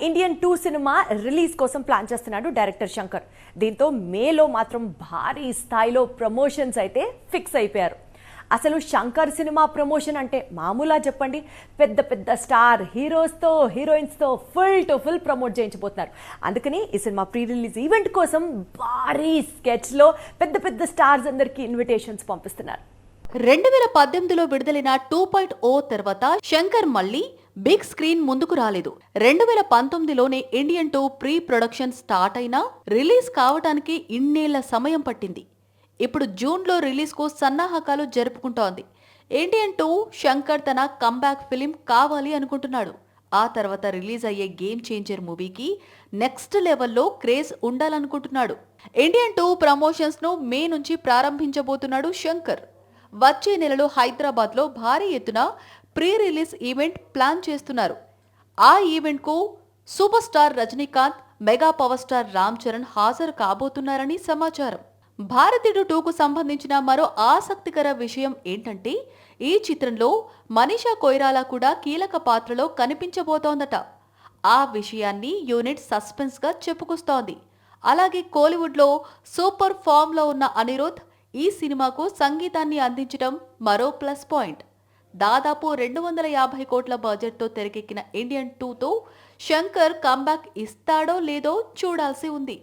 Indian 2 cinema release కోసం plan చేస్తున్నాడు director Shankar. దీంతో మేలో మాత్రం భారీ స్థాయిలో ప్రమోషన్స్ అయితే ఫిక్స్ అయిపోయారు. అసలు శంకర్ సినిమా ప్రమోషన్ అంటే మామూలా చెప్పండి? పెద్ద పెద్ద స్టార్ హీరోస్తో హీరోయిన్స్తో ఫుల్ ప్రమోట్ చేయించబోతున్నారు. అందుకని ఈ సినిమా ప్రీ రిలీజ్ ఈవెంట్ కోసం భారీ స్కెచ్లో పెద్ద పెద్ద స్టార్స్ అందరికీ ఇన్విటేషన్స్ పంపిస్తున్నారు. 2018లో విడుదలైన 2.0 తర్వాత శంకర్ మళ్ళీ బిగ్ స్క్రీన్ ముందుకు రాలేదు. 2019లోనే ఇండియన్ 2 ప్రీ ప్రొడక్షన్ స్టార్ట్ అయినా రిలీజ్ కావడానికి ఇన్నేళ్ల సమయం పట్టింది. ఇప్పుడు జూన్లో రిలీజ్ కు సన్నాహకాలు జరుపుకుంటోంది. ఇండియన్ 2 శంకర్ తన కంబ్యాక్ ఫిలిం కావాలి అనుకుంటున్నాడు. ఆ తర్వాత రిలీజ్ అయ్యే గేమ్ చేంజర్ మూవీకి నెక్స్ట్ లెవెల్లో క్రేజ్ ఉండాలనుకుంటున్నాడు. ఇండియన్ 2 ప్రమోషన్స్ ను మే నుంచి ప్రారంభించబోతున్నాడు శంకర్. వచ్చే నెలలో హైదరాబాద్లో భారీ ఎత్తున ప్రీ రిలీజ్ ఈవెంట్ ప్లాన్ చేస్తున్నారు. ఆ ఈవెంట్ కు super star Rajinikanth, mega power star Ram Charan హాజరు కాబోతున్నారని సమాచారం. భారతీయుడు 2కు సంబంధించిన మరో ఆసక్తికర విషయం ఏంటంటే ఈ చిత్రంలో మనీషా కొయిరాలా కూడా కీలక పాత్రలో కనిపించబోతోందట. ఆ విషయాన్ని యూనిట్ సస్పెన్స్ గా చెప్పుకొస్తోంది. అలాగే కోలీవుడ్లో సూపర్ ఫామ్ లో ఉన్న అనిరుద్ ఈ సినిమాకు సంగీతాన్ని అందించడం మరో ప్లస్ పాయింట్. దాదాపు 250 కోట్ల బడ్జెట్తో తెరకెక్కిన ఇండియన్ 2తో శంకర్ కంబ్యాక్ ఇస్తాడో లేదో చూడాల్సి ఉంది.